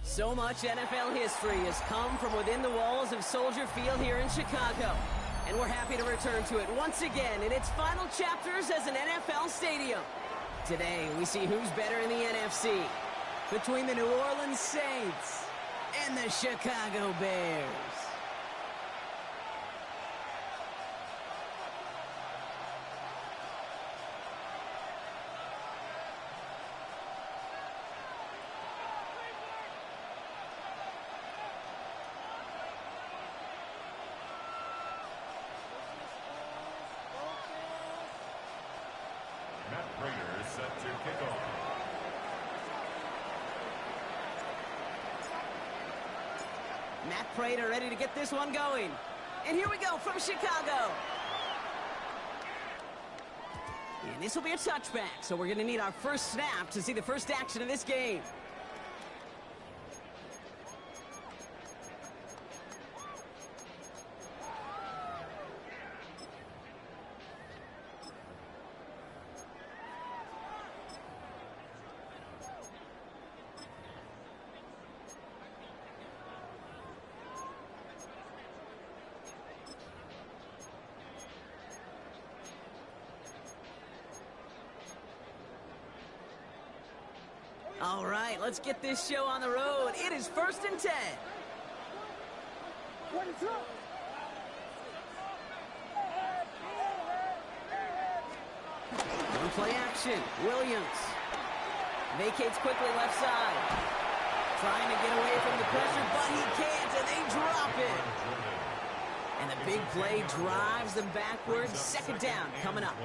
So much NFL history has come from within the walls of Soldier Field here in Chicago. And we're happy to return to it once again in its final chapters as an NFL stadium. Today, we see who's better in the NFC between the New Orleans Saints and the Chicago Bears. Matt Prater is set to kick off. Matt Prater ready to get this one going. And here we go from Chicago. And this will be a touchback, so we're going to need our first snap to see the first action of this game. All right, let's get this show on the road. It is 1st and 10. One play action. Williams vacates quickly left side. Trying to get away from the pressure, but he can't, and they drop it. And the big play drives them backwards. 2nd down coming up.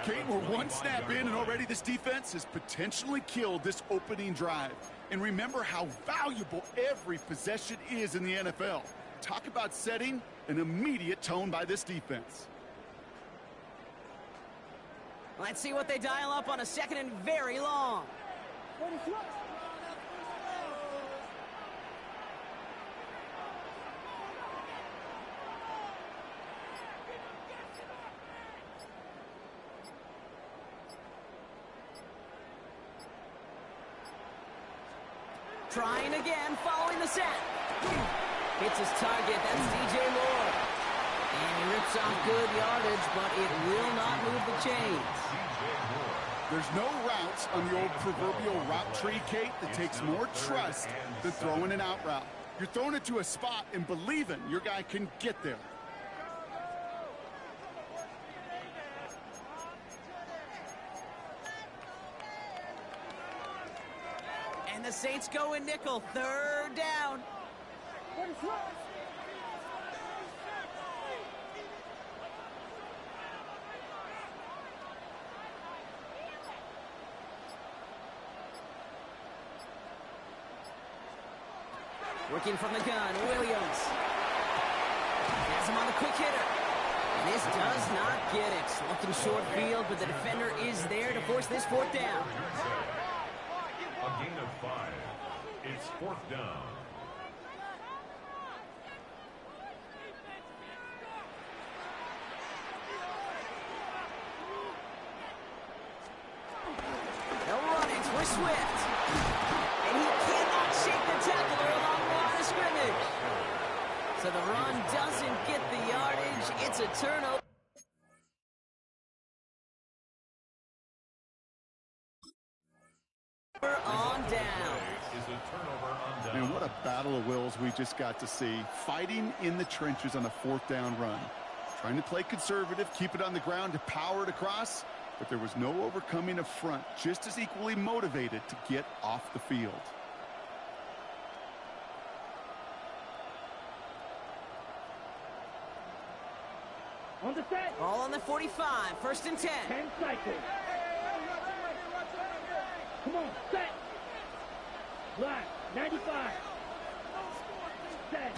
Kate, we're one snap in, and already this defense has potentially killed this opening drive. And remember how valuable every possession is in the NFL. Talk about setting an immediate tone by this defense. Let's see what they dial up on a 2nd and very long. Trying again, following the set. Hits his target, that's DJ Moore. And he rips off good yardage, but it will not move the chains. There's no routes on the old proverbial route tree, Kate, that takes more trust than throwing an out route. You're throwing it to a spot and believing your guy can get there. And the Saints go in nickel, 3rd down. Working from the gun, Williams. Has him on the quick hitter. This does not get it. Looking short field, but the defender is there to force this 4th down. A gain of 5. It's 4th down. They'll run it for Swift. And he cannot shake the tackler along the line of scrimmage. So the run doesn't get the yardage. It's a turnover. On down. And what a battle of wills we just got to see. Fighting in the trenches on a 4th down run. Trying to play conservative, keep it on the ground to power it across. But there was no overcoming a front, just as equally motivated to get off the field. On the set. All on the 45, 1st and 10. 10 cycles. Come on, set. Line, 95. Set.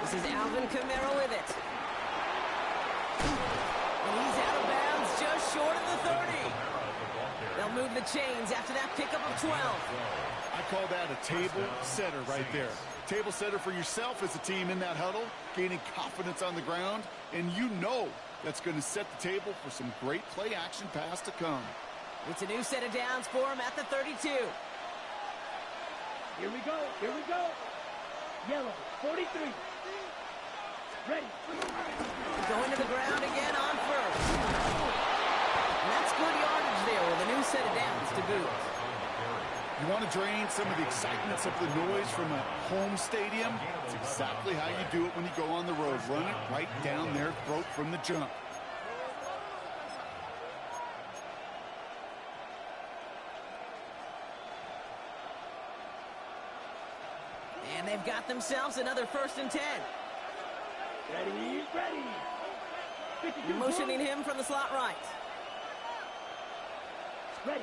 This is Alvin Kamara with it. And he's out of bounds just short of the 30. They'll move the chains after that pickup of 12. I call that a table setter right there. Table setter for yourself as a team in that huddle, gaining confidence on the ground, and you know that's going to set the table for some great play action pass to come. It's a new set of downs for him at the 32. Here we go. Here we go. Yellow, 43. Ready. Going to the ground again on first. And that's good yardage there with a new set of downs to boot. You want to drain some of the excitement, some of the noise from a home stadium? It's exactly how you do it when you go on the road. Run it right down their throat from the jump. And they've got themselves another 1st and 10. Ready, ready. 52 Motioning him from the slot right. Ready.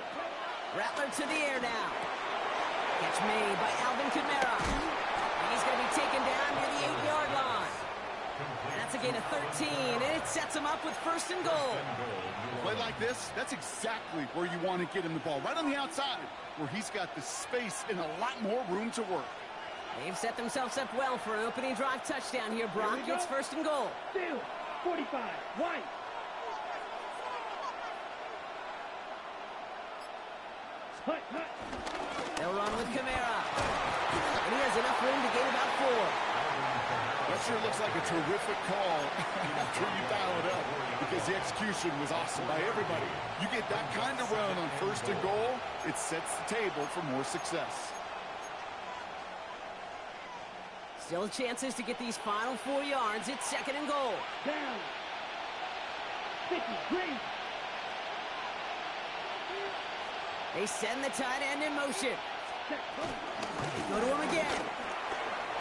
Rattler to the air now. Catch made by Alvin Kamara. And he's going to be taken down near the 8-yard line. And that's a gain of 13, and it sets him up with 1st and goal. Play like this, that's exactly where you want to get him the ball. Right on the outside, where he's got the space and a lot more room to work. They've set themselves up well for an opening drive touchdown here, Brock. Here we go. It's 1st and goal. Still, 45. White. Hut, hut. They'll run with Kamara. And he has enough room to gain about 4. That sure looks like a terrific call after you dial it up, because the execution was awesome by everybody. You get that kind of run on 1st and goal, it sets the table for more success. Still chances to get these final 4 yards. It's 2nd and goal. Down. 50. Green. They send the tight end in motion. Set. Go to him again.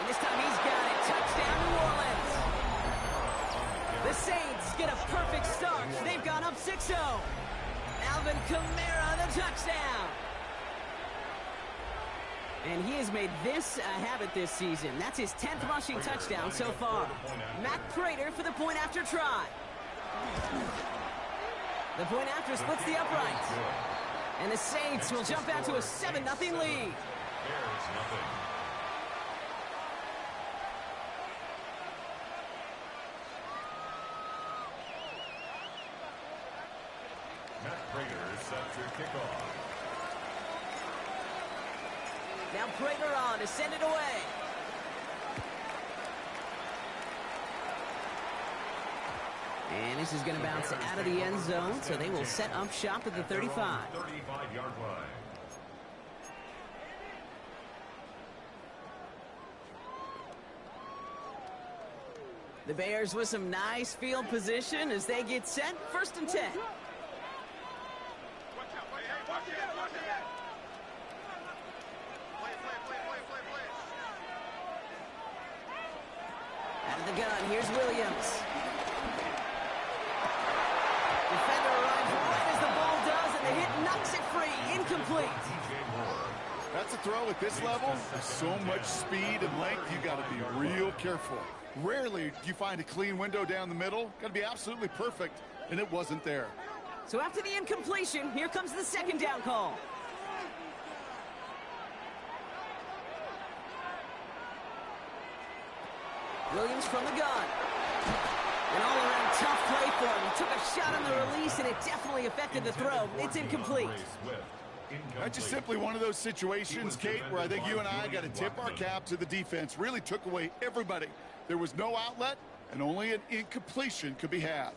And this time he's got it. Touchdown, New Orleans. The Saints get a perfect start. They've gone up 6-0. Alvin Kamara, the touchdown. And he has made this a habit this season. That's his 10th rushing touchdown so far. Matt Prater for the point after try. The point after splits the uprights. And the Saints will jump out to a 7-0 lead. Matt Prater is set to kick off. Now Prater on to send it away. And this is going to bounce out of the end zone, so they will set up shop at the 35. 35-yard line. The Bears with some nice field position as they get set. 1st and 10. Out of the gun, here's Williams. Defender arrives right as the ball does, and the hit knocks it free. Incomplete. That's a throw at this level. With so much speed and length, you got to be real careful. Rarely do you find a clean window down the middle. Got to be absolutely perfect, and it wasn't there. So after the incompletion, here comes the 2nd down call. Williams from the gun. An all-around tough play for him. He took a shot on the release, and it definitely affected the throw. It's incomplete. That's just simply one of those situations, Kate, where I think you and I got to tip our cap to the defense. Really took away everybody. There was no outlet, and only an incompletion could be had.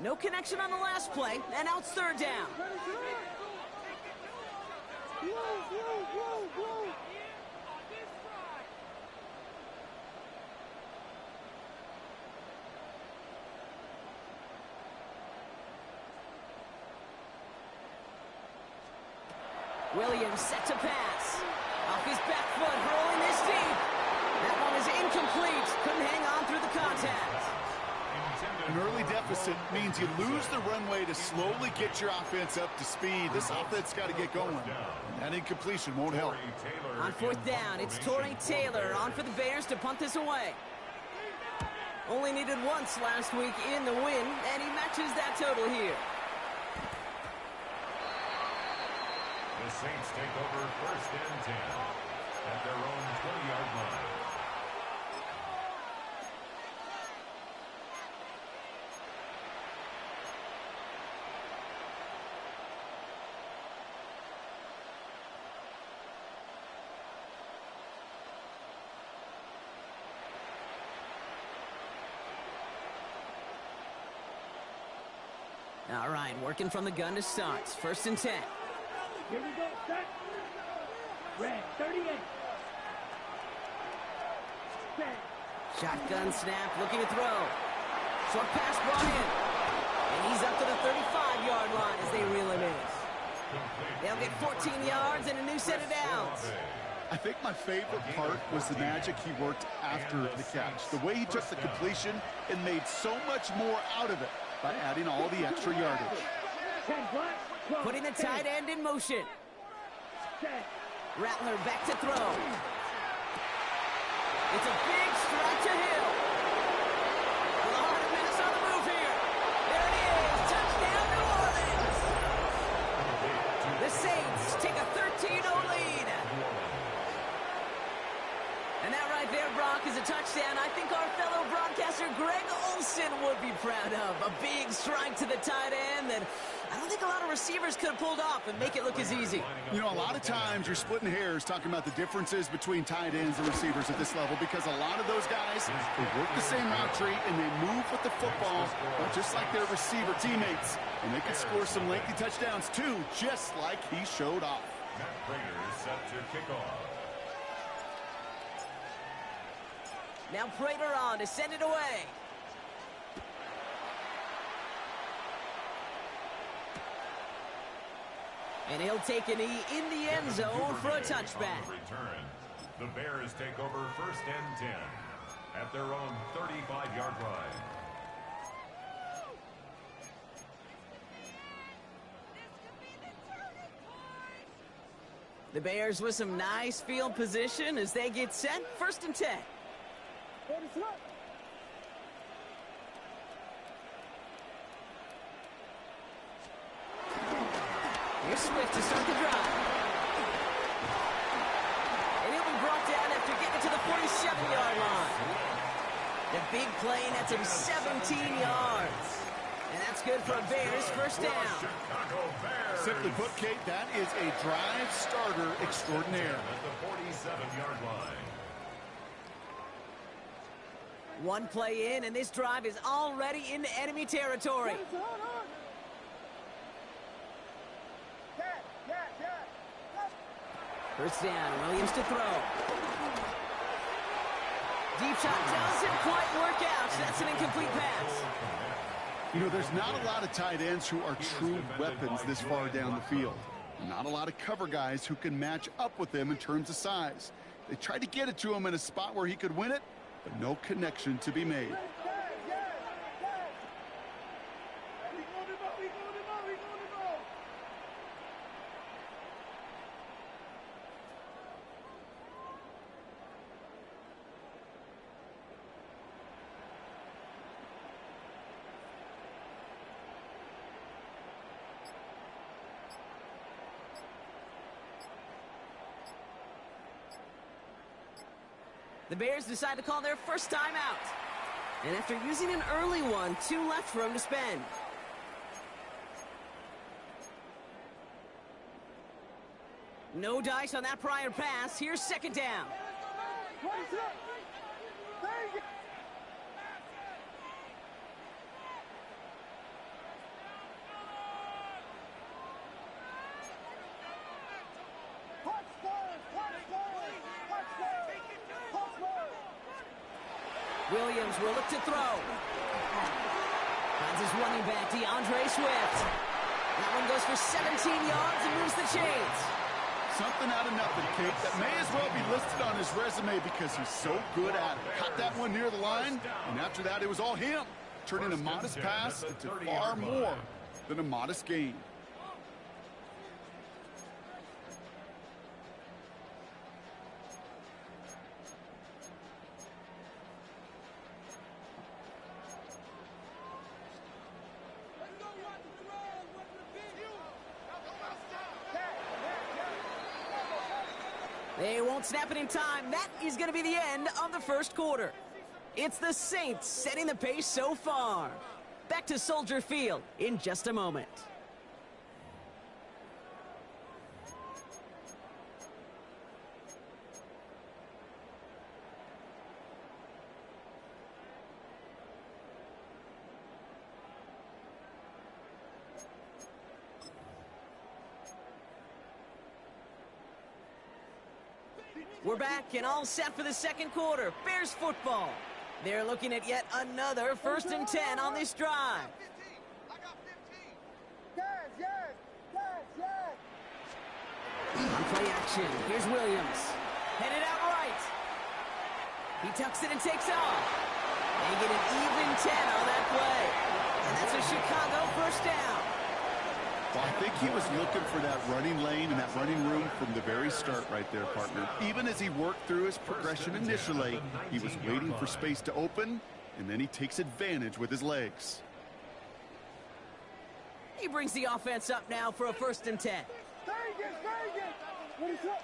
No connection on the last play, and now it's 3rd down. Williams set to pass. Off his back foot, hurling this deep. That one is incomplete. Couldn't hang on through the contact. An early deficit means you lose the runway to slowly get your offense up to speed. This offense got to get going. And that incompletion won't help. On 4th down, it's Torrey Taylor on for the Bears to punt this away. Only needed once last week in the win, and he matches that total here. The Saints take over 1st and 10 at their own 20-yard line. All right, working from the gun to start. 1st and 10. Here we go, set. Red, 38. Set. Shotgun snap, looking to throw. Short pass brought in. And he's up to the 35-yard line as they reel him in. They'll get 14 yards and a new set of downs. I think my favorite part was the magic he worked after the catch. The way he took the completion and made so much more out of it by adding all the extra yardage. 10 black, 12, Putting the tight end in motion. set. Rattler back to throw. It's a big strike to Hill. With 100 minutes on the move here. There it is. Touchdown, New Orleans. The Saints take a 13-0 lead. And that right there, Brock, is a touchdown I think our fellow broadcaster Greg Olsen would be proud of. A big strike to the tight end that I don't think a lot of receivers could have pulled off and make it look as easy. You know, a lot of times you're splitting hairs talking about the differences between tight ends and receivers at this level because a lot of those guys, they work the same route tree and they move with the football just like their receiver teammates. And they could score some lengthy touchdowns too, just like he showed off. Matt Prater is set to kick off. Now Prater on to send it away. And he'll take a knee in the end zone for a touchback. Return. The Bears take over 1st and 10 at their own 35-yard line. The Bears with some nice field position as they get set. 1st and 10. Here's Swift to start the drive. And he'll be brought down after getting to the 47-yard line. The big play nets him 17 yards. And that's good for a Bears 1st down. Chicago Bears. Simply put, Kate, that is a drive starter extraordinaire. At the 47-yard line. One play in, and this drive is already into enemy territory. First down, Williams to throw. Deep shot doesn't quite work out. That's an incomplete pass. You know, there's not a lot of tight ends who are true weapons this far down the field. Not a lot of cover guys who can match up with him in terms of size. They tried to get it to him in a spot where he could win it, but no connection to be made. The Bears decide to call their first timeout. And after using an early one, 2 left for him to spend. No dice on that prior pass. Here's 2nd down. Williams will look to throw. Finds his running back, DeAndre Swift. That one goes for 17 yards and moves the chains. Something out of nothing, Kate, that may as well be listed on his resume because he's so good at it. Caught that one near the line, and after that, it was all him. Turning a modest pass into far more than a modest gain. They won't snap it in time. That is going to be the end of the 1st quarter. It's the Saints setting the pace so far. Back to Soldier Field in just a moment. We're back and all set for the second quarter. Bears football. They're looking at yet another 1st and 10 on this drive. On play action, here's Williams. Headed out right. He tucks it and takes off. They get an even 10 on that play. And that's a Chicago 1st down. Well, I think he was looking for that running lane and that running room from the very start right there, partner. Even as he worked through his progression initially, he was waiting for space to open, and then he takes advantage with his legs. He brings the offense up now for a 1st and 10. What is up?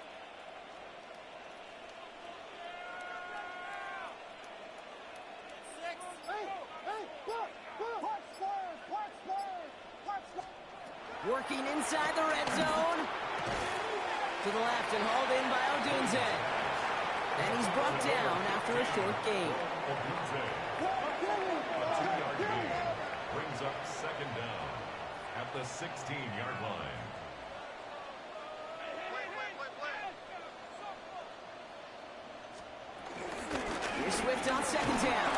Working inside the red zone. To the left and hauled in by Odunze. And he's brought down after a short gain. Odunze, a 2-yard gain, brings up 2nd down at the 16-yard line. Here's Swift on 2nd down.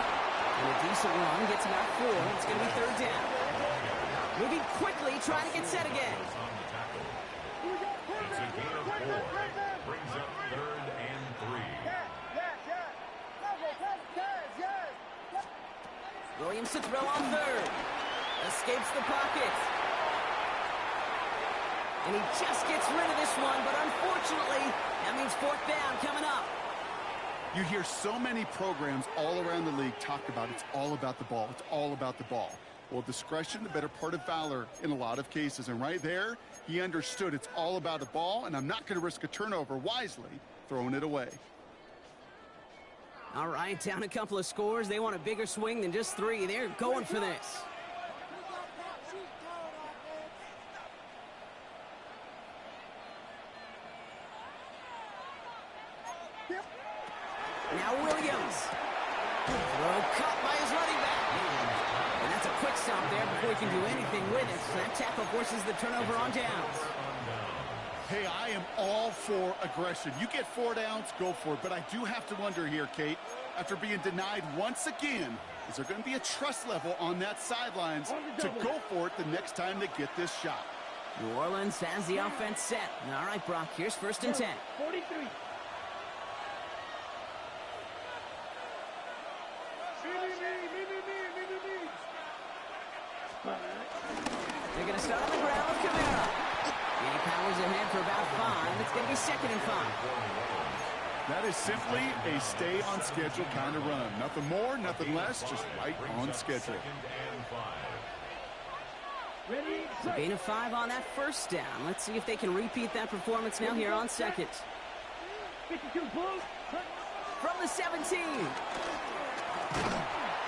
And a decent run gets him out 4. It's going to be 3rd down. Moving quickly, trying to get set again. It's a gain of 4. Brings up 3rd and 3. Williams to throw on 3rd. Escapes the pocket. And he just gets rid of this one, but unfortunately, that means 4th down coming up. You hear so many programs all around the league talk about it's all about the ball. It's all about the ball. Well, discretion, the better part of valor in a lot of cases. And right there, he understood it's all about the ball, and I'm not going to risk a turnover, wisely throwing it away. All right, down a couple of scores. They want a bigger swing than just 3. They're going for this. Now Williams. Throw caught by his running back. And that's a quick stop there before he can do anything with it. So that tackle forces the turnover on downs. Hey, I am all for aggression. You get 4 downs, go for it. But I do have to wonder here, Kate, after being denied once again, is there going to be a trust level on that sidelines to go for it the next time they get this shot? New Orleans has the offense set. All right, Brock, here's 1st and 10. 43. They're going to start on the ground with Kamara. And he powers ahead for about 5. It's going to be 2nd and 5. That is simply a stay-on-schedule kind of run. Nothing more, nothing less, just right on schedule. Ready? A gain of 5 on that 1st down. Let's see if they can repeat that performance now here on 2nd. 52 Bulls. From the 17.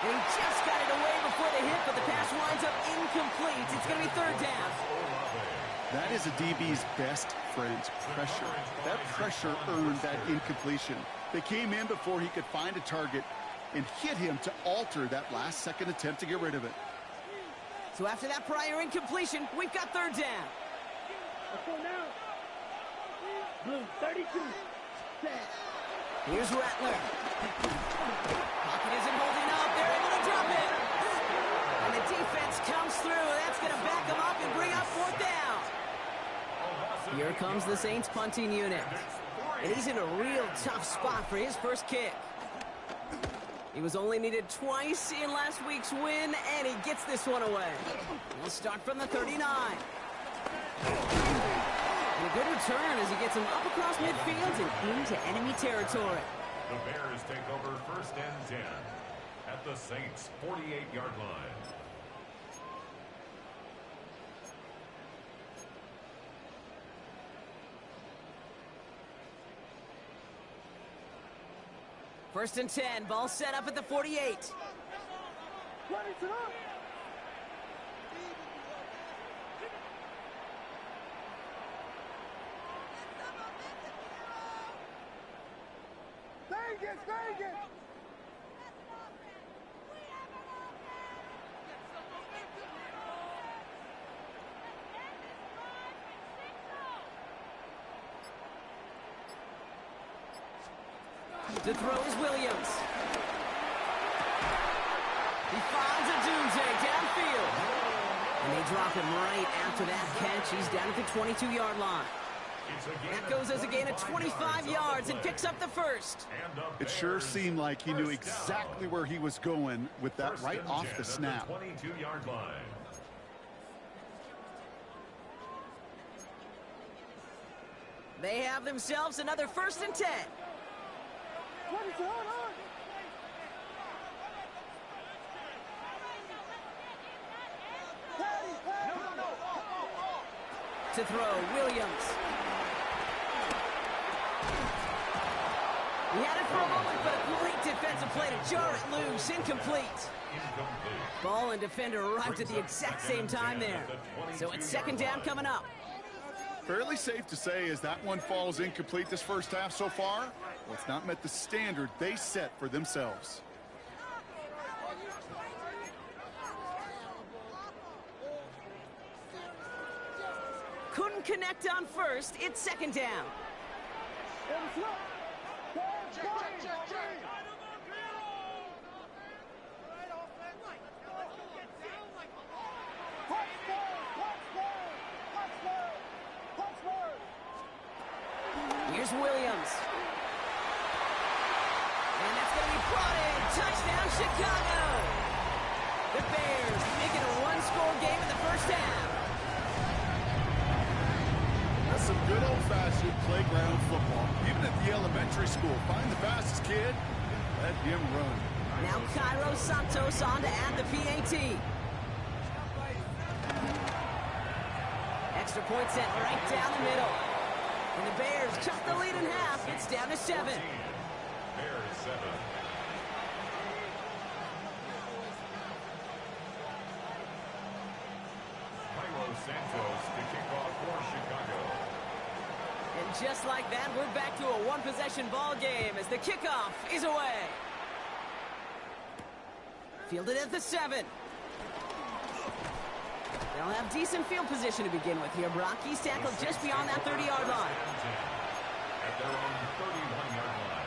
And he just got it away before the hit, but the pass winds up incomplete. It's going to be 3rd down. That is a DB's best friend, pressure. That pressure earned that incompletion. They came in before he could find a target and hit him to alter that last-second attempt to get rid of it. So after that prior incompletion, we've got 3rd down. Let's go now. Blue, 32. Set. Here's Rattler. Pocket isn't holding up. They're able to drop it. And the defense comes through. That's going to back them up and bring up 4th down. Here comes the Saints punting unit. And he's in a real tough spot for his first kick. He was only needed twice in last week's win, and he gets this one away. We'll start from the 39. And a good return as he gets him up across midfield and into enemy territory. The Bears take over 1st and 10 at the Saints' 48-yard line. First and 10, ball set up at the 48. Vegas! To throw is Williams. He finds a Dunze downfield. And they drop him right after that catch. He's down at the 22-yard line. That goes as a gain of 25 yards and picks up the first. It sure seemed like he knew exactly where he was going with that right off the snap. 22-yard line. They have themselves another 1st and 10. To throw, Williams. He had it for a moment, but a great defensive play to jar it loose. Incomplete. Ball and defender arrived at the exact same time there. So it's 2nd down coming up. Fairly safe to say as that one falls incomplete this first half so far, well, it's not met the standard they set for themselves. Couldn't connect on first. It's 2nd down. Here's Williams. And that's going to be brought in. Touchdown, Chicago. The Bears make it a 1-score game in the first half. That's some good old-fashioned playground football. Even at the elementary school, find the fastest kid, let him run. Now Cairo Santos on to add the PAT. Extra point set right down the middle. And the Bears cut the lead in half. It's down to 7. Bears 7. Cairo Santos to kick off for Chicago. And just like that, we're back to a 1-possession ball game as the kickoff is away. Fielded at the 7. They'll have decent field position to begin with here. Brock, he's tackled just beyond that 30-yard line. At their own 31-yard line.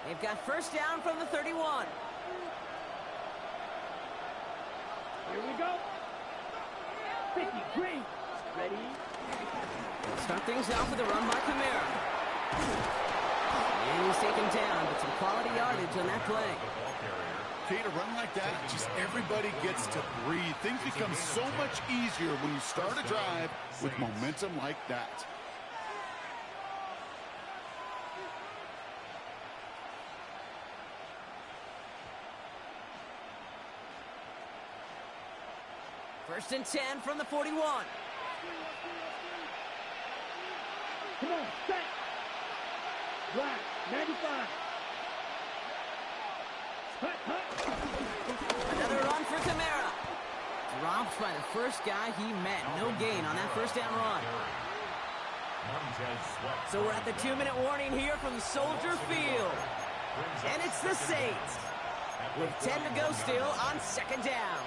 They've got 1st down from the 31. Here we go. 50, green. Ready? They'll start things off with a run by Kamara. And he's taken down, but some quality yardage on that play. Kate, a run like that, just everybody gets to breathe. Things become so much easier when you start a drive with momentum like that. First and 10 from the 41. Come on, set. Black, 95. Hut, hut. Another run for Kamara. Dropped by the first guy he met. No gain on that 1st down run. So we're at the 2-minute warning here from Soldier Field. And it's the Saints with 10 to go still on 2nd down.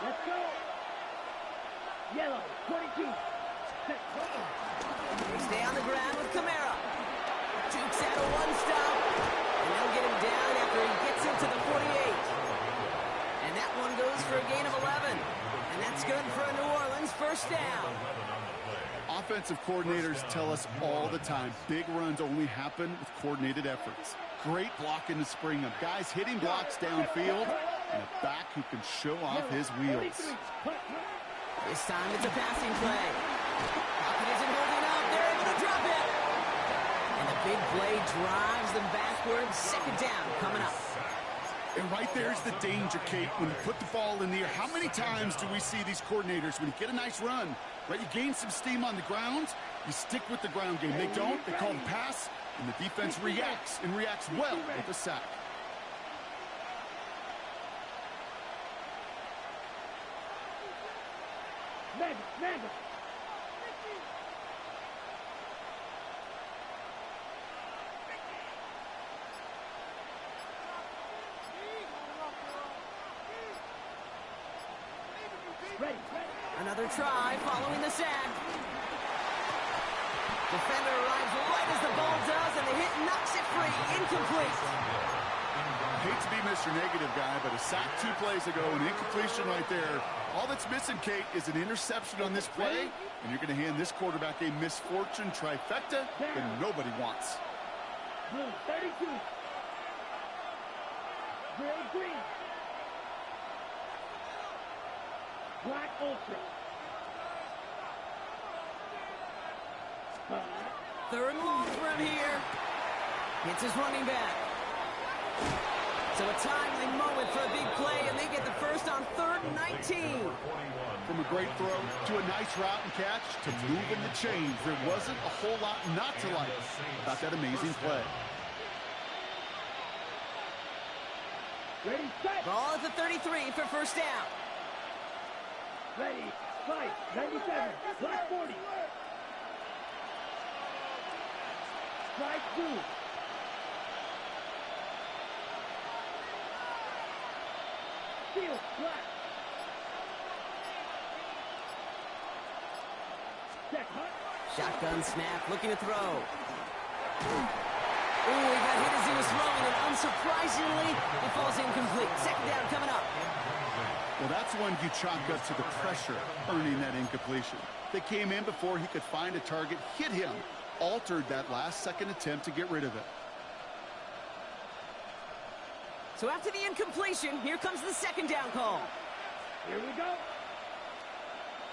Let's go. Yellow, 22. Set. They stay on the ground with Kamara. Jukes out a 1-stop. And they'll get him down after he gets into the 48. And that one goes for a gain of 11. And that's good for a New Orleans 1st down. Offensive coordinators tell us all the time, big runs only happen with coordinated efforts. Great blocking to spring them. Guys hitting blocks downfield, and a back who can show off his wheels. This time it's a passing play. Pocket isn't holding up. They're able to drop it. And the big play drives them backwards. 2nd down coming up. And right there's the danger, Kate, when you put the ball in the air. How many times do we see these coordinators, when you get a nice run, right, you gain some steam on the ground, you stick with the ground game. They don't, they call the pass, and the defense reacts, and reacts well with the sack. Manda. Ready. Another try following the sack. Defender arrives right as the ball does, and the hit knocks it free. Incomplete. Hate to be Mr. Negative guy, but a sack 2 plays ago, an incompletion right there. All that's missing, Kate, is an interception on this play, and you're going to hand this quarterback a misfortune trifecta that nobody wants. Blue 32. Gray green. Black ultra. Third and long for him here. Hits his running back. So a timely moment for a big play, and they get the first on 3rd and 19. From a great throw to a nice route and catch to moving the chains, there wasn't a whole lot not to like about that amazing play. Ready, set. Ball at the 33 for first down. Ready, fight. 97. Black 40. Strike 2. Field, black. Check, hut. Shotgun snap, looking to throw. Ooh, he got hit as he was throwing, and unsurprisingly, it falls incomplete. Second down coming up. Well, that's one you chalk up to the pressure earning that incompletion. They came in before he could find a target, hit him, altered that last-second attempt to get rid of it. So after the incompletion, here comes the second down call. Here we go.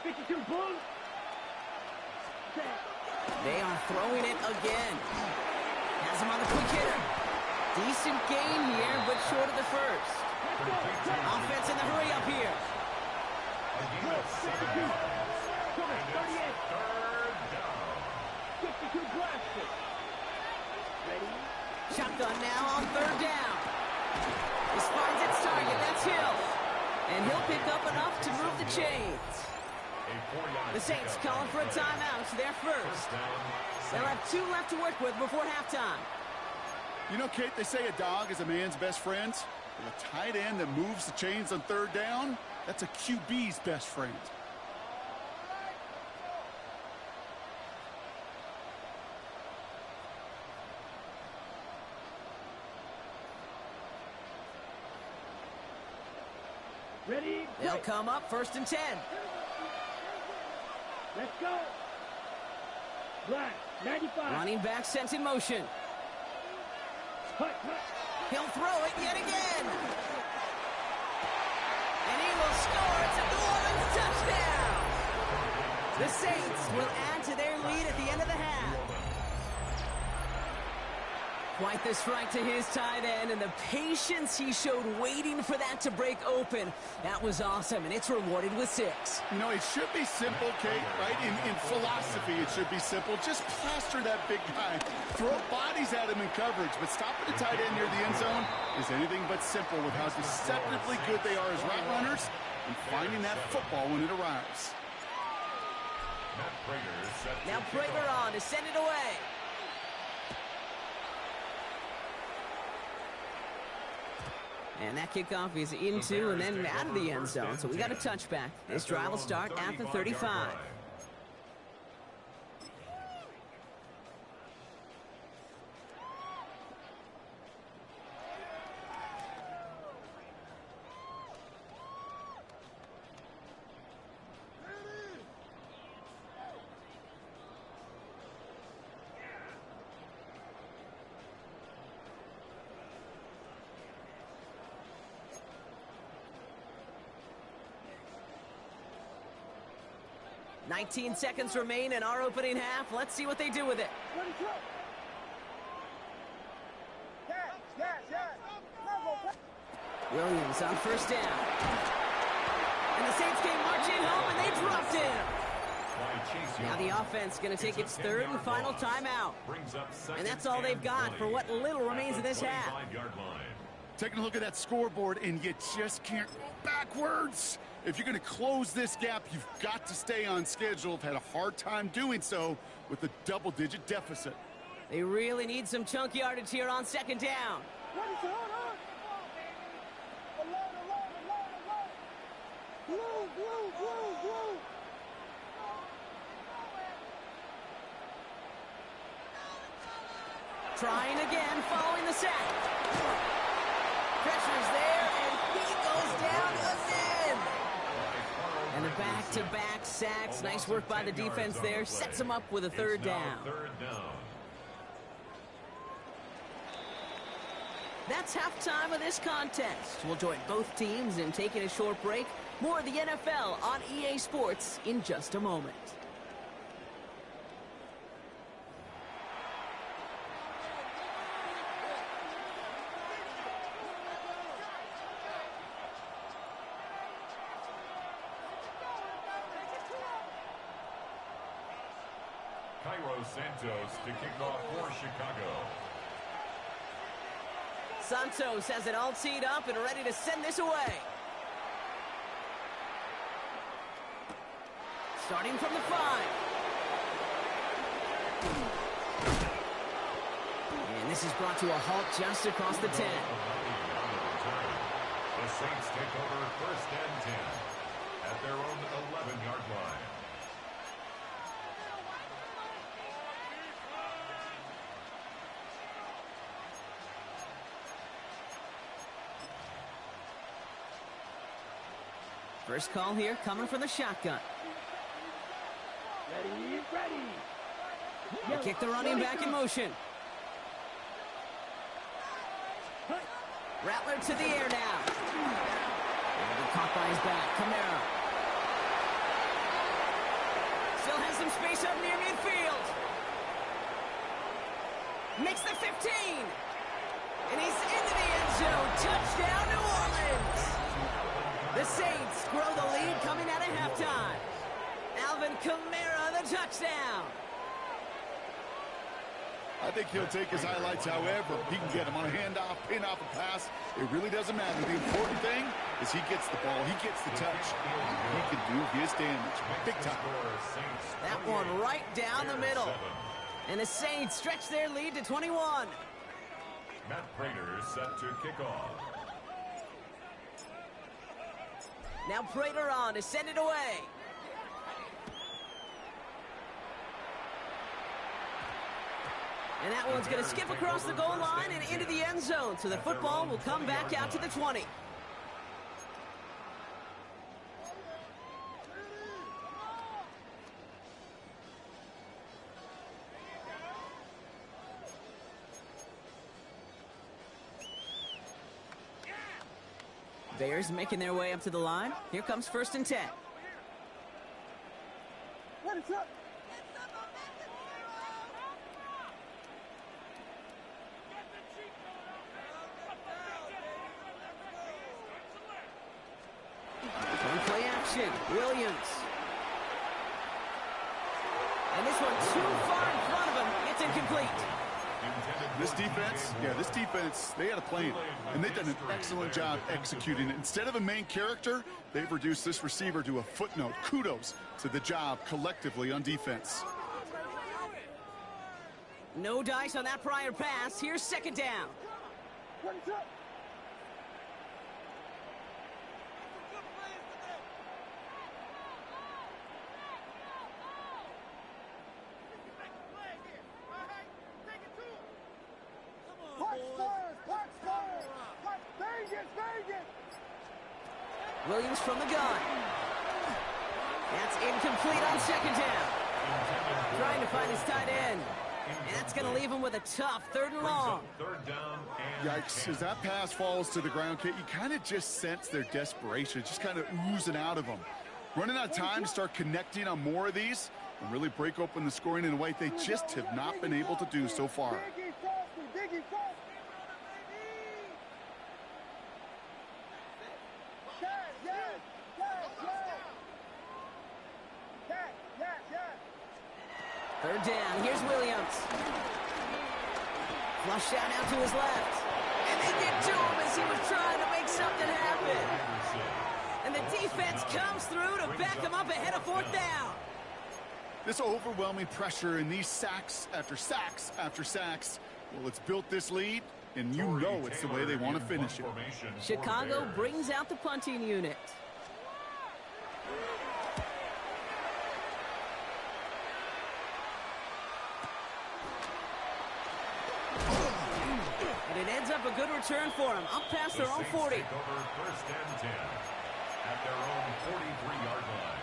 52 Bulls. Set. They are throwing it again. Has him on the quick hitter. Decent gain here, but short of the first. Offense in the hurry up here. 52. Come on, 38. 52 blasted. Ready? Shotgun now on 3rd down. This finds its target. That's Hill. And he'll pick up enough to move the chains. The Saints calling for a timeout. They're first. They'll have 2 left to work with before halftime. You know, Kate, they say a dog is a man's best friend. Well, a tight end that moves the chains on 3rd down, that's a QB's best friend. Ready? They'll come up 1st and 10. Let's go. Black, 95. Running back sent in motion. Hut. He'll throw it yet again. And he will score. It's a New Orleans touchdown. The Saints will add to their lead at the end of the half. Quite the strike to his tight end, and the patience he showed waiting for that to break open. That was awesome, and it's rewarded with 6. You know, it should be simple, Kate, right? In philosophy, it should be simple. Just plaster that big guy. Throw bodies at him in coverage, but stopping the tight end near the end zone is anything but simple with how deceptively good they are as route runners and finding that football when it arrives. Now Prater on to send it away. And that kickoff is into and then out of the end zone. So we got a touchback. This drive will start at the 35. $19 seconds remain in our opening half. Let's see what they do with it. Williams on first down. And the Saints came marching home, and they dropped him. Now the offense going to take its third and final timeout. And that's all they've got for what little remains of this half. Taking a look at that scoreboard, and you just can't go backwards. If you're going to close this gap, you've got to stay on schedule. They've had a hard time doing so with a double-digit deficit. They really need some chunk yardage here on second down. Trying again, following the sack. Pressure's there, and he goes down again. And the back-to-back sacks. Nice work by the defense there. Sets him up with a third down. That's halftime of this contest. We'll join both teams in taking a short break. More of the NFL on EA Sports in just a moment. Cairo Santos to kick off for Chicago. Santos has it all teed up and ready to send this away. Starting from the 5. And this is brought to a halt just across the 10. The Saints take over first and 10 at their own 11-yard line. First call here coming from the shotgun. Ready. They kick the running back in motion. Rattler to the air now. And caught by his back. Kamara. Still has some space up near midfield. Makes the 15. And he's into the end zone. Touchdown, New Orleans. The Saints grow the lead coming out of halftime. Alvin Kamara, the touchdown. I think he'll take his highlights however he can get him on a handoff, pin off a pass. It really doesn't matter. The important thing is he gets the ball, he gets the touch. He can do his damage. Big time. That one right down the middle. And the Saints stretch their lead to 21. Matt Prater set to kick off. Now Prater on to send it away. And that one's going to skip across the goal line and into the end zone. So the football will come back out to the 20. Bears making their way up to the line. Here comes first and 10. Play action, Williams. And this one too far in front of him. It's incomplete. This defense, they had a plan, and they've done an excellent job executing it. Instead of a main character, they've reduced this receiver to a footnote. Kudos to the job collectively on defense. No dice on that prior pass. Here's second down. Williams from the gun. That's incomplete on second down. Trying to find his tight end. And that's going to leave him with a tough third and long. Yikes, as that pass falls to the ground, Kate, you kind of just sense their desperation, just kind of oozing out of them. Running out of time to start connecting on more of these and really break open the scoring in a way they just have not been able to do so far. Third down. Here's Williams. Flush out to his left. And they get to him as he was trying to make something happen. And the defense comes through to back him up ahead of fourth down. This overwhelming pressure and these sacks after sacks after sacks, well, it's built this lead, and you know it's the way they want to finish it. Chicago brings out the punting unit. And it ends up a good return for them, up past their own 40. Take over first and 10 at their own 43-yard line.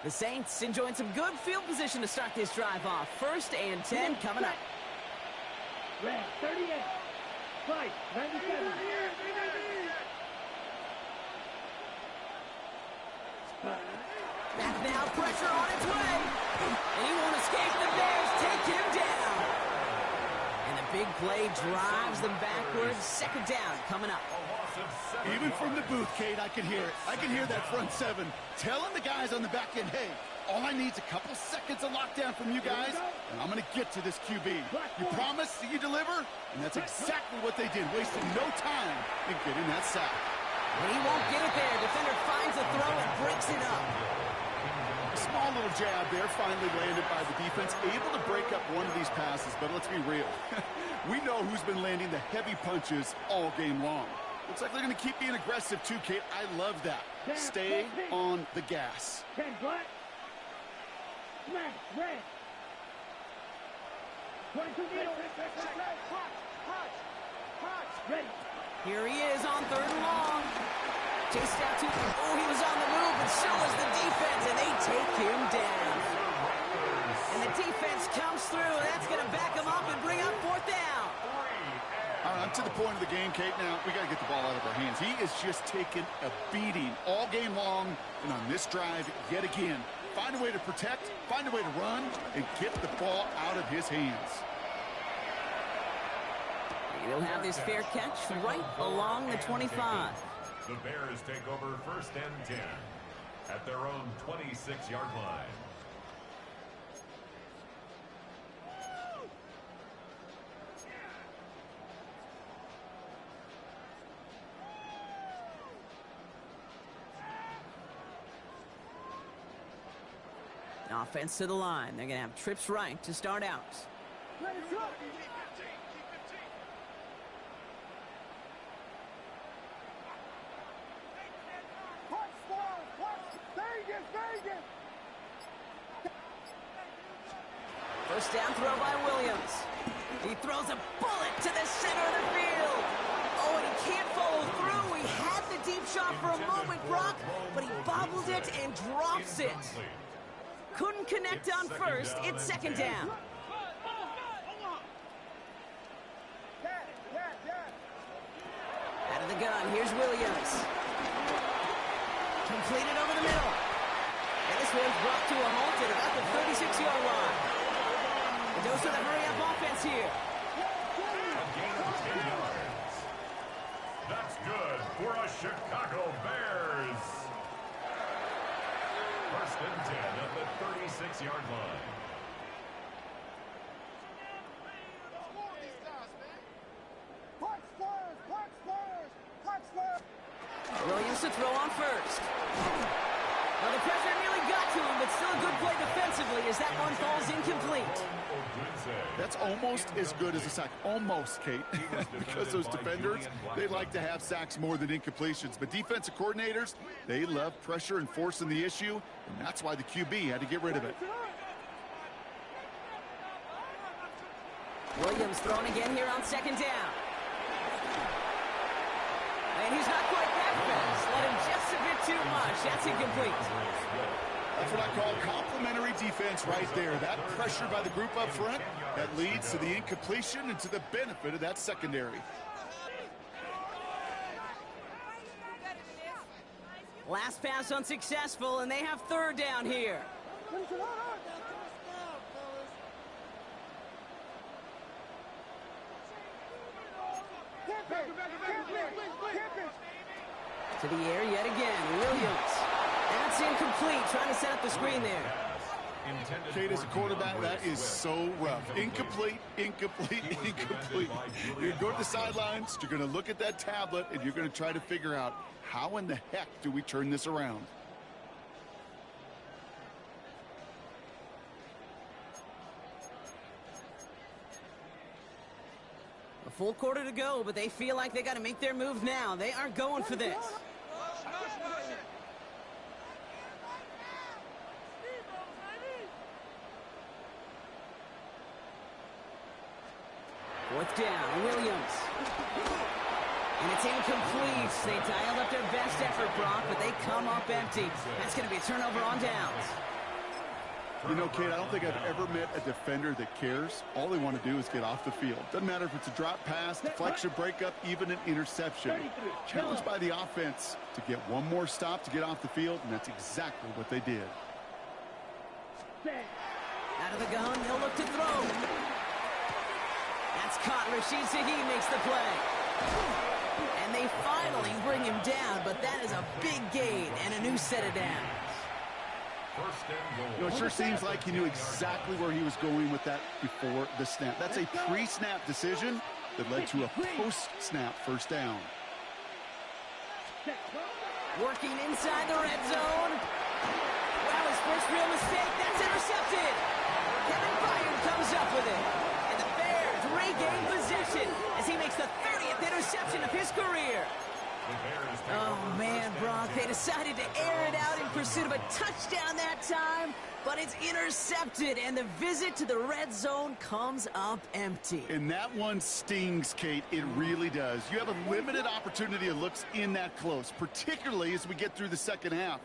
The Saints enjoying some good field position to start this drive off. First and 10 coming up. Red, 38. Right, 97. Back now, pressure on its way. And he won't escape. The Bears take him down. And the big play drives them backwards. Second down coming up. Even from the booth, Kate, I can hear it. I can hear that front seven telling the guys on the back end, hey, all I need is a couple seconds of lockdown from you guys, and I'm going to get to this QB. You promise that you deliver? And that's exactly what they did, wasting no time in getting that sack. And he won't get it there. Defender finds the throw and breaks it up. A small little jab there finally landed by the defense, able to break up one of these passes, but let's be real. We know who's been landing the heavy punches all game long. Looks like they're going to keep being aggressive too, Kate. I love that. Stay on the gas. 10 black. Smash, red. 22 middle. Ready. Here he is on third and long. Chased out to, oh, he was on the move, and so was the defense, and they take him down. And the defense comes through, and that's going to back him up and bring up fourth down. All right, I'm to the point of the game, Kate. Now, we got to get the ball out of our hands. He is just taking a beating all game long, and on this drive, yet again, find a way to protect, find a way to run, and get the ball out of his hands. He'll have this fair catch right along the 25. The Bears take over first and 10 at their own 26-yard line. Offense to the line. They're going to have trips right to start out. First down throw by Williams. He throws a bullet to the center of the field. Oh, and he can't follow through. He had the deep shot for a moment, Brock, but he bobbled it and drops it. Couldn't connect on first. It's second down. Out of the gun, here's Williams. Completed over the middle. And this one's brought to a halt at about the 36-yard line. The dose of the hurry-up offense here. A gain of 10 yards. That's good for a Chicago Bears. First and 10 at the 36-yard line. Williams to throw on first. Well, the pressure nearly got to him, but still a good play defensively as that one falls incomplete. That's almost as good as a sack. Almost, Kate. Because those defenders, they like to have sacks more than incompletions. But defensive coordinators, they love pressure and forcing the issue, and that's why the QB had to get rid of it. Williams thrown again here on second down. And he's not quite that fast. Let him just a bit too much. That's incomplete. That's what I call complimentary defense right there. That pressure by the group up front, that leads to the incompletion and to the benefit of that secondary. Last pass unsuccessful, and they have third down here. To the air yet again. Williams. That's incomplete. Trying to set up the screen there. Kate, as a quarterback, that is so rough. Incomplete, incomplete, incomplete. You're going to go to the sidelines, you're going to look at that tablet, and you're going to try to figure out how in the heck do we turn this around. A full quarter to go, but they feel like they got to make their move now. They are going for this. Fourth down, Williams. And it's incomplete. They dialed up their best effort, Brock, but they come up empty. That's going to be a turnover on downs. You know, Kate, I don't think I've ever met a defender that cares. All they want to do is get off the field. Doesn't matter if it's a drop pass, deflection, breakup, even an interception. Challenged by the offense to get one more stop to get off the field, and that's exactly what they did. Out of the gun, they'll look to throw. That's caught. Rashid Shaheed makes the play. And they finally bring him down, but that is a big gain and a new set of downs. You know, it sure seems like he knew exactly where he was going with that before the snap. That's a pre-snap decision that led to a post-snap first down. Working inside the red zone. Wow, his first real mistake. That's intercepted. Kevin Byard comes up with it. And the Bears regain possession as he makes the 30th interception of his career. Oh, man, Brock, they decided to air it out in pursuit of a touchdown that time, but it's intercepted, and the visit to the red zone comes up empty. And that one stings, Kate. It really does. You have a limited opportunity of looks in that close, particularly as we get through the second half.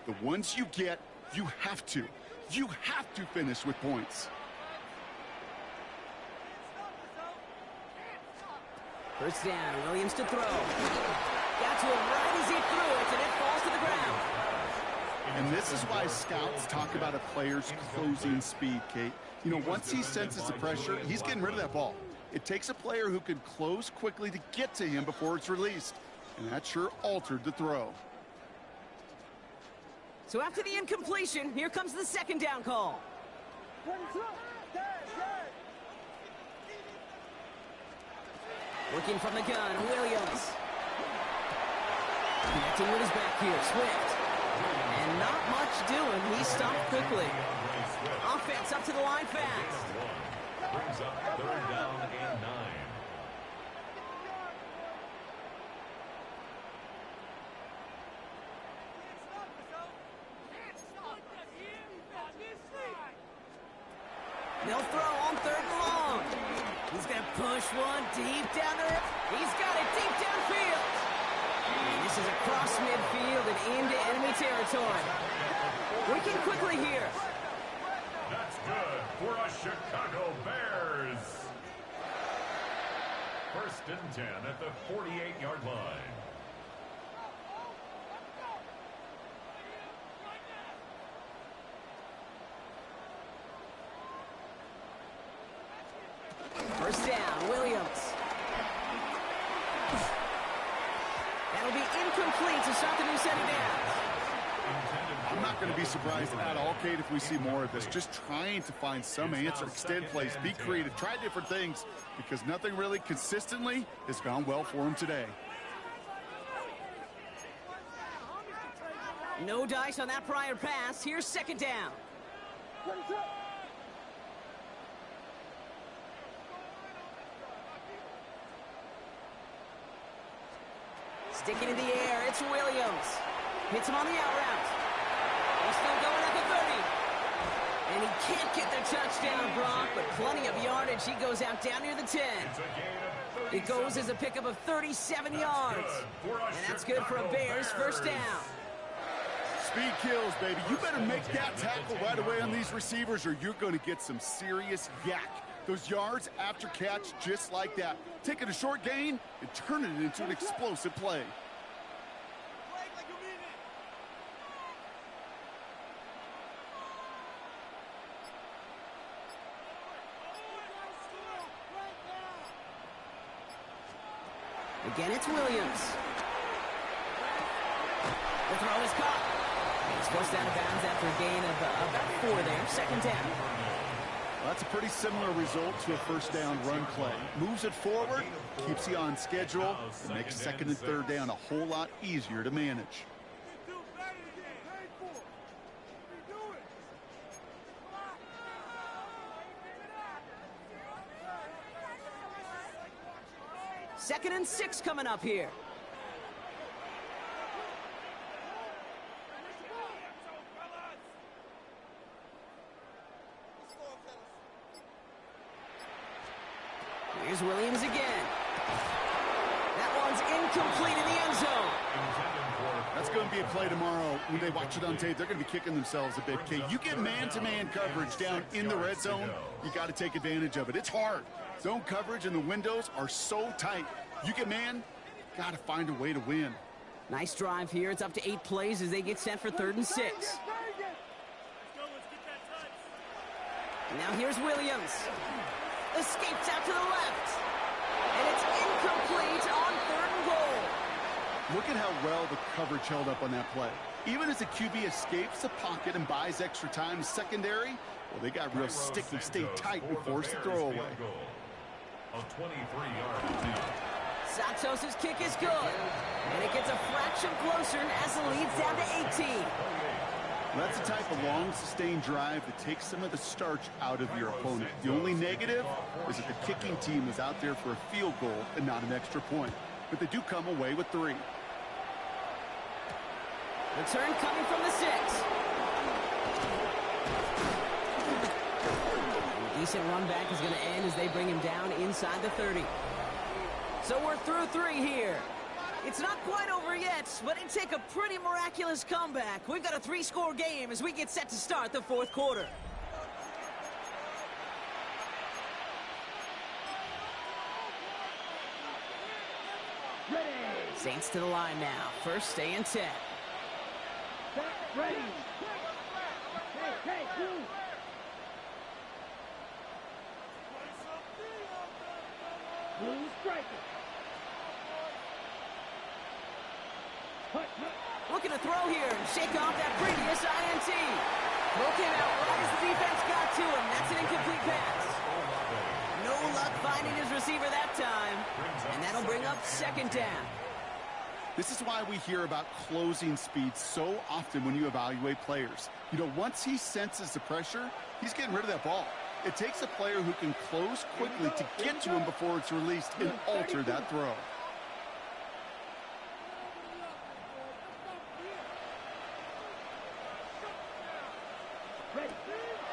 The ones you get, you have to finish with points. First down, Williams to throw. Got to him right as he threw it, and it falls to the ground. And this is why scouts talk about a player's closing speed, Kate. You know, once he senses the pressure, he's getting rid of that ball. It takes a player who can close quickly to get to him before it's released. And that sure altered the throw. So after the incompletion, here comes the second down call. Working from the gun, Williams. Connecting with his back here, Swift. And not much doing. He stopped quickly. Offense up to the line fast. Brings up third down and 9. They'll throw on third and long. He's going to push one deep down there. He's got it deep downfield. And this is across midfield and into enemy territory. Working quickly here. That's good for a Chicago Bears. First and 10 at the 48-yard line. First down, Williams. That'll be incomplete to start the new set of downs. I'm not going to be surprised at all, Kate, if we see more of this. Just trying to find some answer, extend plays, be creative, try different things, because nothing really consistently has gone well for him today. No dice on that prior pass. Here's second down. Sticking in the air, it's Williams. Hits him on the out route. He's still going at the 30. And he can't get the touchdown, Brock, but plenty of yardage. He goes out down near the 10. It goes as a pickup of 37 yards. And that's good for a Bears first down. Speed kills, baby. You better make that tackle right away on these receivers or you're going to get some serious yak. Those yards after catch just like that. Taking a short gain and turning it into an explosive play. Again, it's Williams. is caught. He's forced out of bounds after a gain of about 4 there. Second down. Well, that's a pretty similar result to a first down run play. Moves it forward, keeps you on schedule, and makes second and third down a whole lot easier to manage. Second and 6 coming up here. Here's Williams again. That one's incomplete in the end zone. That's going to be a play tomorrow. When they watch it on tape, they're going to be kicking themselves a bit. Okay, you get man-to-man coverage down in the red zone, you got to take advantage of it. It's hard. Zone coverage and the windows are so tight. You get man, got to find a way to win. Nice drive here. It's up to 8 plays as they get set for 3rd and 6. And now here's Williams. Escapes out to the left. And it's incomplete on 3rd and goal. Look at how well the coverage held up on that play. Even as the QB escapes the pocket and buys extra time secondary, well, they got real sticky, stayed tight and forced the throw away. A 23-yard attempt. Santos' kick is good. And it gets a fraction closer as the lead's down to 18. That's the type of long, sustained drive that takes some of the starch out of your opponent. The only negative is that the kicking team is out there for a field goal and not an extra point. But they do come away with 3. Return coming from the 6. A decent run back is going to end as they bring him down inside the 30. So we're through 3 here. It's not quite over yet, but it'd take a pretty miraculous comeback. We've got a 3-score game as we get set to start the 4th quarter. Ready. Saints to the line now. First, stay in 10. Ready. Hey, you. Blue striker. Looking to throw here and shake off that previous INT. Throw came out right as the defense got to him. That's an incomplete pass. No luck finding his receiver that time. And that'll bring up 2nd down. This is why we hear about closing speed so often when you evaluate players. You know, once he senses the pressure, he's getting rid of that ball. It takes a player who can close quickly to get to him before it's released and alter that throw.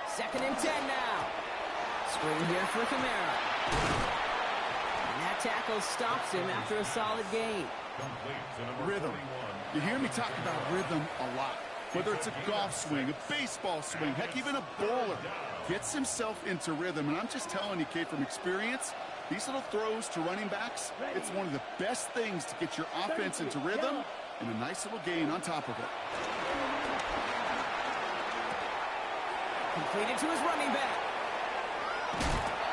Second and 10 now. Screen here for Kamara. And that tackle stops him after a solid gain. Rhythm. You hear me talk about rhythm a lot. Whether it's a golf swing, a baseball swing, heck, even a bowler gets himself into rhythm. And I'm just telling you, Kate, from experience, these little throws to running backs, it's one of the best things to get your offense into rhythm and a nice little gain on top of it. Completed to his running back.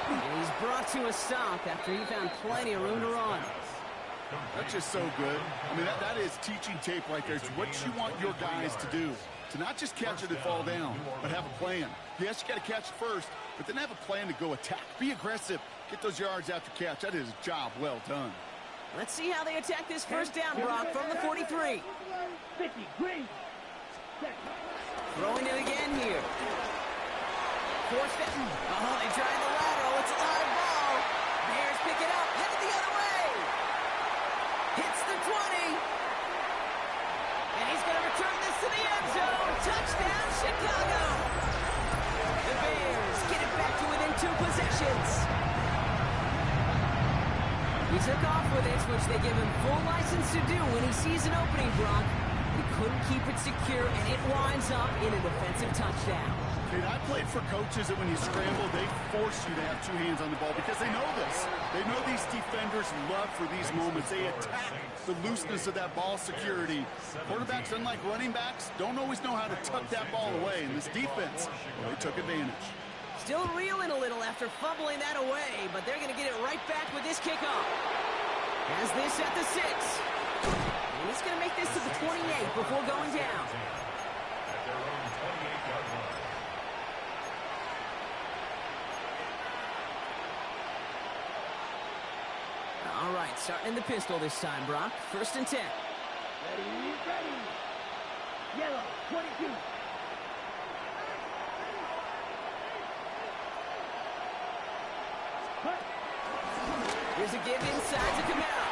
And he's brought to a stop after he found plenty of room to run. That's just so good. I mean, that is teaching tape right there. It's what you want your guys to do. To not just catch it and fall down, but have a plan. Yes, you got to catch it first, but then have a plan to go attack. Be aggressive. Get those yards after catch. That is a job well done. Let's see how they attack this first down, Brock, from the 43. 50, green. Throwing it again here. Forced it. Oh, they tried the lateral. It's a live ball. Bears pick it up. Headed the other way. Hits the 20. And he's going to return this to the end zone. Touchdown, Chicago. The Bears get it back to within 2 possessions. He took off with it, which they give him full license to do when he sees an opening, Brock. He couldn't keep it secure, and it winds up in a defensive touchdown. Dude, I played for coaches that when you scramble, they force you to have 2 hands on the ball because they know this. They know these defenders love for these moments. They attack the looseness of that ball security. Quarterbacks, unlike running backs, don't always know how to tuck that ball away. And this defense, well, they took advantage. Still reeling a little after fumbling that away, but they're going to get it right back with this kickoff. Has this at the 6. And he's going to make this to the 28 before going down. At their own 28-yard line. All right, starting in the pistol this time, Brock. 1st and 10. Ready, ready. Yellow, 22. Cut. Here's a give inside to Kamara.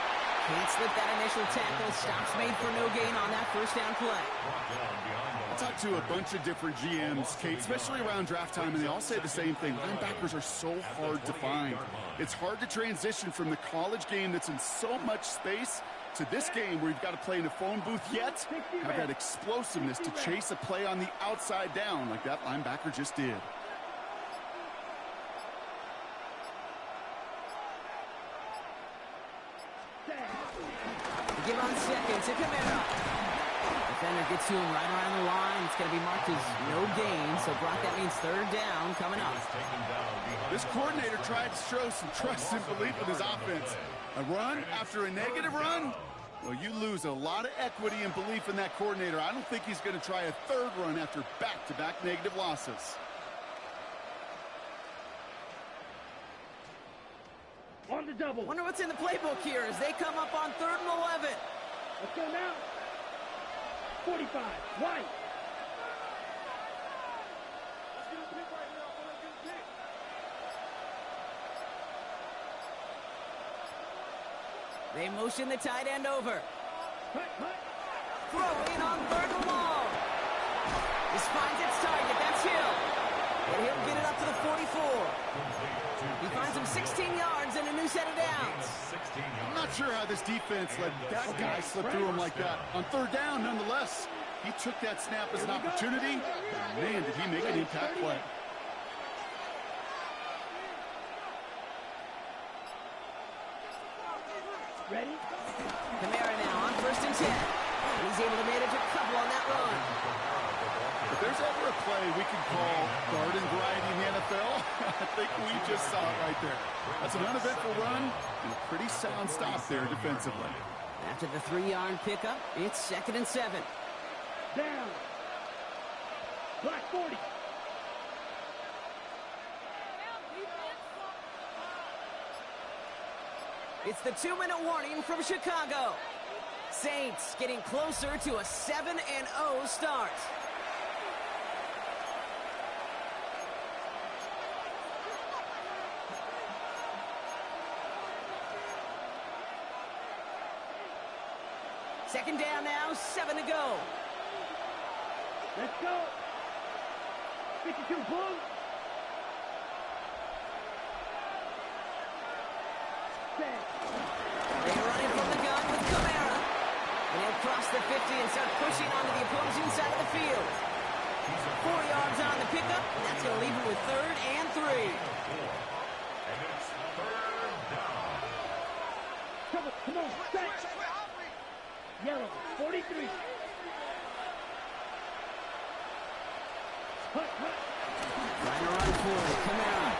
Can't slip that initial tackle. Stops made for no gain on that 1st down play. Brought down behind the I talked to a bunch of different GMs, Kate, especially around draft time, and they all say the same thing. Linebackers are so hard to find. It's hard to transition from the college game that's in so much space to this game where you've got to play in a phone booth, yet have that explosiveness to chase a play on the outside down like that linebacker just did. Give on 2nd to Kamara. Defender gets to him right around the line. It's going to be marked as no gain, so Brock, that means 3rd down coming up. taken down behind. This coordinator tried to show some trust and belief in his offense. A run after a negative run? Well, you lose a lot of equity and belief in that coordinator. I don't think he's going to try a 3rd run after back-to-back negative losses. On the double. Wonder what's in the playbook here as they come up on 3rd and 11. Let's go now. 45. White. They motion the tight end over. Cut, cut. Throw in on 3rd and long. This finds its target. That's Hill. And he'll get it up to the 44. He finds him 16 yards and a new set of downs. 16 I'm yards. not sure how this defense let that guy slip through him like that. On 3rd down, nonetheless, he took that snap as an opportunity. And man, did he make an impact play. Ready? Kamara now on 1st and 10. He's able to manage a couple on that run. If there's ever a play we can call garden variety in the NFL, I think we just saw it right there. That's an uneventful run and a pretty sound stop there defensively. After the 3-yard pickup, it's 2nd and 7. Down. Black 40. It's the 2-minute warning from Chicago. Saints getting closer to a 7-0 start. Second down now, 7 to go. Let's go. 52, boom. Set. They're running from the gun with Kamara. And he'll cross the 50 and start pushing onto the opposing side of the field. 4 yards on the pickup, and that's going to leave him with 3rd and 3. And it's 3rd down. Come on, set. Yellow, 43. Cut, cut. Trying to run for it, Kamara.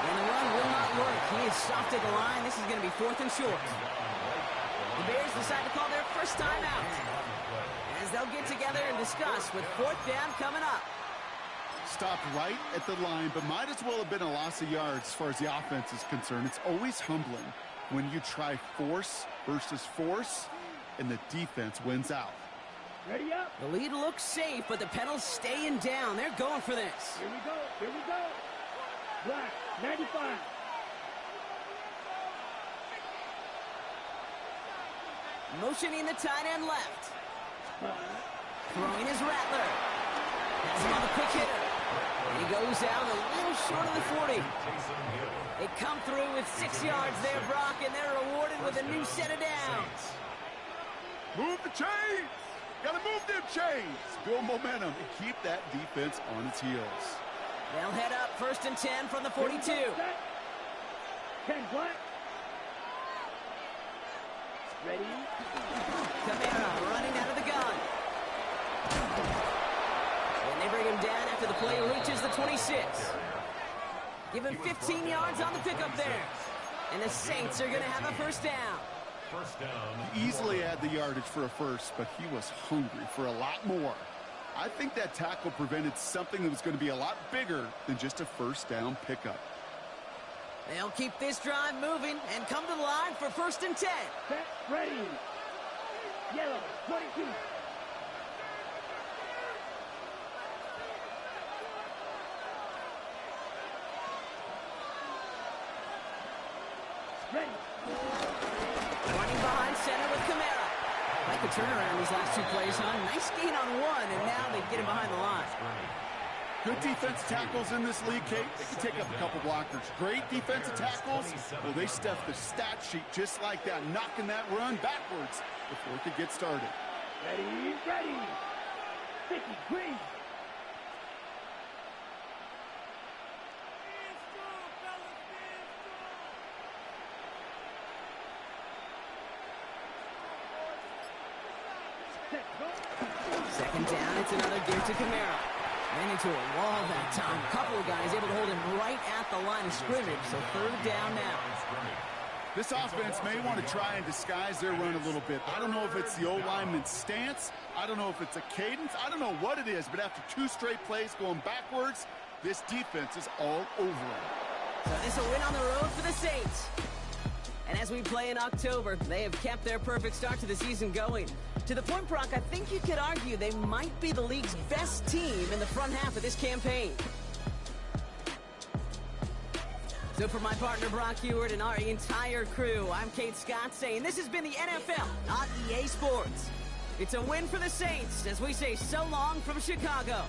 And the run will not work. He is soft at the line. This is going to be 4th and short. The Bears decide to call their first time out, as they'll get together and discuss with 4th down coming up. Stopped right at the line, but might as well have been a loss of yards as far as the offense is concerned. It's always humbling when you try force versus force, and the defense wins out. Ready up. The lead looks safe, but the pedals staying down. They're going for this. Here we go. Here we go. Black, 95. Motioning the tight end left. Throwing his Rattler. Has him on the quick hitter. He goes down a little short of the 40. They come through with 6 yards there, Brock, and they're rewarded with a new set of downs. Move the chains! Gotta move them chains! Build momentum and keep that defense on its heels. They'll head up 1st and 10 from the 42. 10 black. Ready. Kamara running out of the gun. And they bring him down after the play reaches the 26. Give him 15 yards on the pickup there. And the Saints are going to have a first down. First down. Easily had the yardage for a first, but he was hungry for a lot more. I think that tackle prevented something that was going to be a lot bigger than just a first down pickup. They'll keep this drive moving and come to the line for 1st and 10. Set, ready. Yellow, 22. Ready. Running behind center with Kamara. Like the turnaround these last 2 plays, huh? Nice gain on one, and now they get him behind the line. Good defense tackles in this league, Kate. They can take up a couple blockers. Great defensive tackles. Well, they stuffed the stat sheet just like that, knocking that run backwards before it could get started. Ready, ready. 50, green. Second down, it's another give to Kamara. Ran into a wall that time. A couple of guys able to hold him right at the line of scrimmage, so 3rd down now. This offense may want to try and disguise their run a little bit. I don't know if it's the O-lineman's stance. I don't know if it's a cadence. I don't know what it is, but after 2 straight plays going backwards, this defense is all over them. So this a win on the road for the Saints. And as we play in October, they have kept their perfect start to the season going. To the point, Brock, I think you could argue they might be the league's best team in the front half of this campaign. So for my partner, Brock Huard, and our entire crew, I'm Kate Scott saying this has been the NFL, not EA Sports. It's a win for the Saints as we say so long from Chicago.